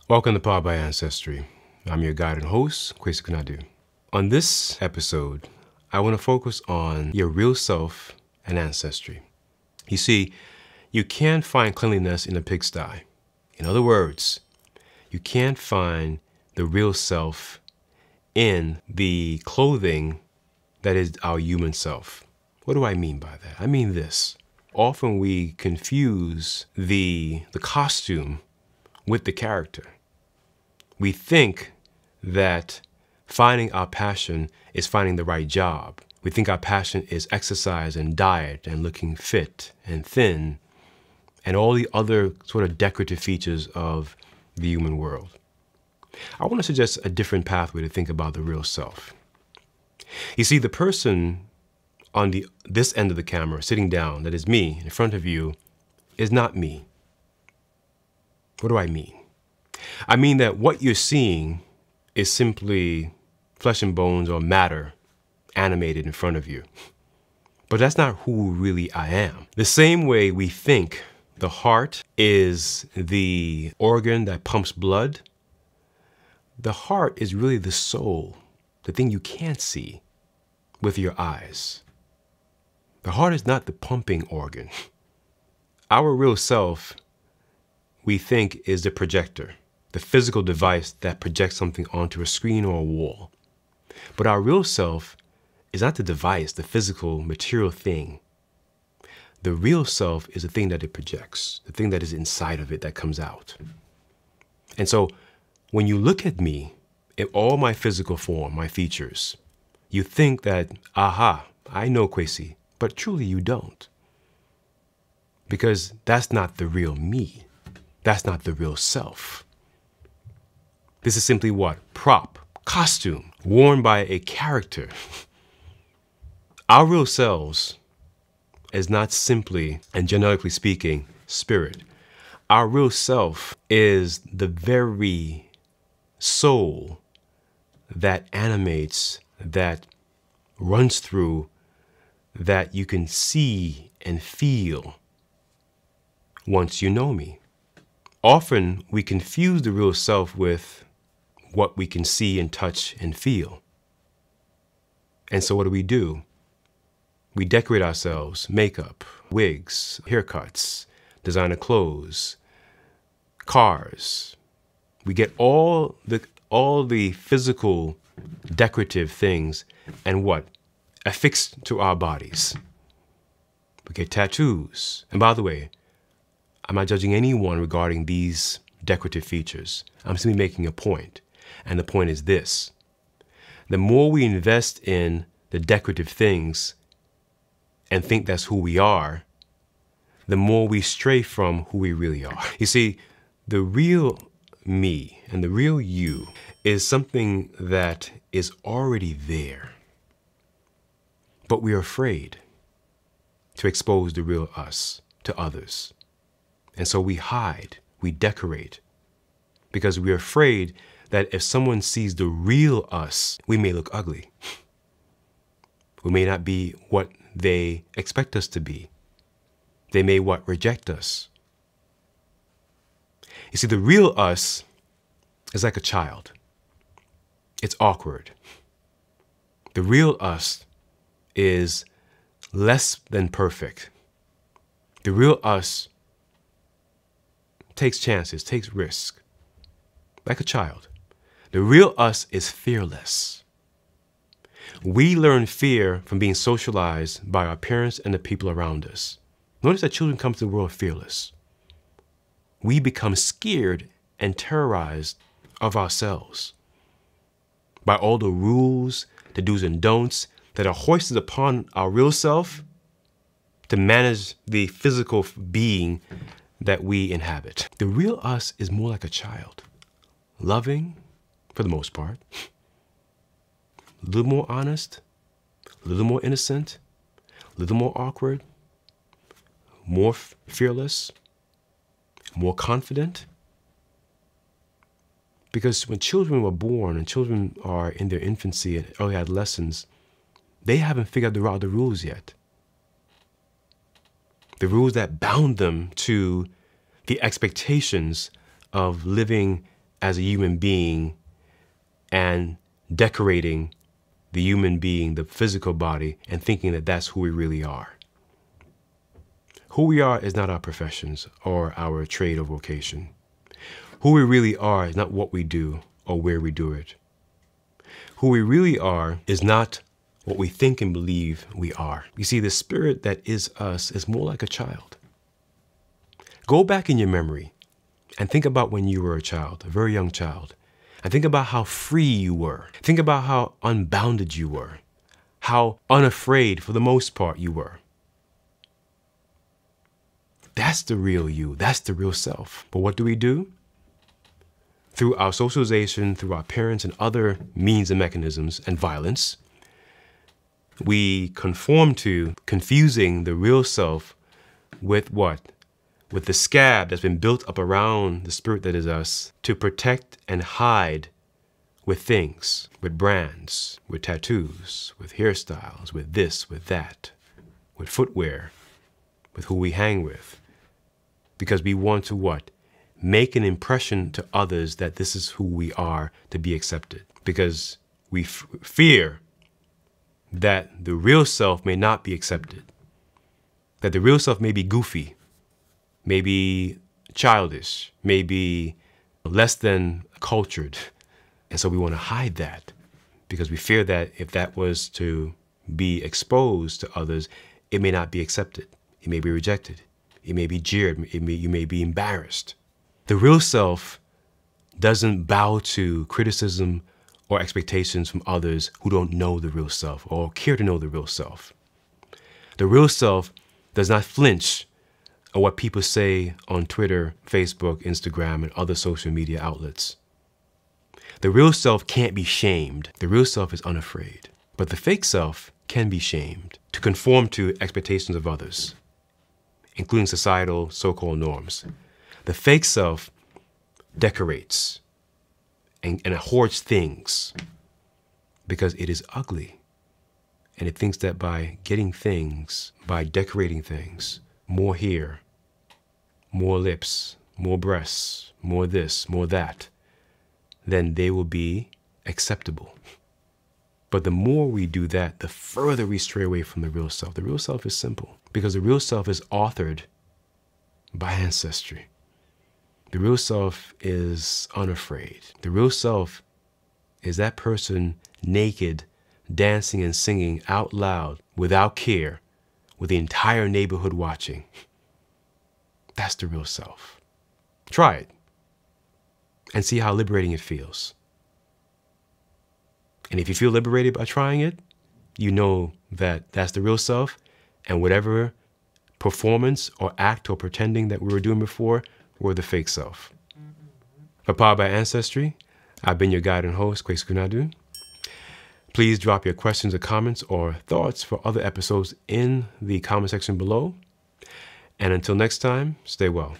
Welcome to Powered by Ancestry. I'm your guide and host, Kwesi Kunadu. On this episode, I want to focus on your real self and ancestry. You see, you can't find cleanliness in a pigsty. In other words, you can't find the real self in the clothing that is our human self. What do I mean by that? I mean this. Often we confuse the costume with the character. We think that finding our passion is finding the right job. We think our passion is exercise and diet and looking fit and thin and all the other sort of decorative features of the human world. I want to suggest a different pathway to think about the real self. You see, the person on this end of the camera, sitting down, that is me, in front of you, is not me. What do I mean? I mean that what you're seeing is simply flesh and bones or matter animated in front of you. But that's not who really I am. The same way we think the heart is the organ that pumps blood, the heart is really the soul, the thing you can't see with your eyes. The heart is not the pumping organ. Our real self, we think, is the projector, the physical device that projects something onto a screen or a wall. But our real self is not the device, the physical, material thing. The real self is the thing that it projects, the thing that is inside of it that comes out. And so when you look at me, in all my physical form, my features, you think that, aha, I know Kwesi, but truly you don't. Because that's not the real me. That's not the real self. This is simply what? Prop, costume, worn by a character. Our real selves is not simply, and genetically speaking, spirit. Our real self is the very soul that animates, that runs through, that you can see and feel once you know me. Often we confuse the real self with what we can see and touch and feel. And so what do? We decorate ourselves, makeup, wigs, haircuts, designer clothes, cars. We get all the physical decorative things and what? Affixed to our bodies. We get tattoos. And by the way, I'm not judging anyone regarding these decorative features. I'm simply making a point. And the point is this. The more we invest in the decorative things and think that's who we are, the more we stray from who we really are. You see, the real me and the real you is something that is already there. But we are afraid to expose the real us to others. And so we hide, we decorate, because we're afraid that if someone sees the real us, we may look ugly. We may not be what they expect us to be. They may reject us. You see, the real us is like a child. It's awkward. The real us is less than perfect. The real us takes chances, takes risks, like a child. The real us is fearless. We learn fear from being socialized by our parents and the people around us. Notice that children come to the world fearless. We become scared and terrorized of ourselves by all the rules, the do's and don'ts that are hoisted upon our real self to manage the physical being that we inhabit. The real us is more like a child, loving for the most part, a little more honest, a little more innocent, a little more awkward, more fearless, more confident. Because when children were born and children are in their infancy and early adolescence, they haven't figured out the rules yet. The rules that bound them to the expectations of living as a human being and decorating the human being, the physical body, and thinking that that's who we really are. Who we are is not our professions or our trade or vocation. Who we really are is not what we do or where we do it. Who we really are is not what we think and believe we are. You see, the spirit that is us is more like a child. Go back in your memory and think about when you were a child, a very young child, and think about how free you were. Think about how unbounded you were, how unafraid for the most part you were. That's the real you. That's the real self. But what do? Through our socialization, through our parents and other means and mechanisms and violence, we conform to confusing the real self with what? With the scab that's been built up around the spirit that is us to protect and hide with things, with brands, with tattoos, with hairstyles, with this, with that, with footwear, with who we hang with. Because we want to what? Make an impression to others that this is who we are to be accepted. Because we fear that the real self may not be accepted. That the real self may be goofy, may be childish, may be less than cultured. And so we want to hide that because we fear that if that was to be exposed to others, it may not be accepted. It may be rejected. It may be jeered. You may be embarrassed. The real self doesn't bow to criticism or expectations from others who don't know the real self or care to know the real self. The real self does not flinch at what people say on Twitter, Facebook, Instagram, and other social media outlets. The real self can't be shamed. The real self is unafraid. But the fake self can be shamed to conform to expectations of others, including societal so-called norms. The fake self decorates and hoards things because it is ugly. And it thinks that by getting things, by decorating things, more hair, more lips, more breasts, more this, more that, then they will be acceptable. But the more we do that, the further we stray away from the real self. The real self is simple because the real self is authored by ancestry. The real self is unafraid. The real self is that person naked, dancing and singing out loud without care with the entire neighborhood watching. That's the real self. Try it and see how liberating it feels. And if you feel liberated by trying it, you know that that's the real self, and whatever performance or act or pretending that we were doing before were the fake self. Powered by Ancestry, I've been your guide and host, Kwesi Kunadu. Please drop your questions or comments or thoughts for other episodes in the comment section below. And until next time, stay well.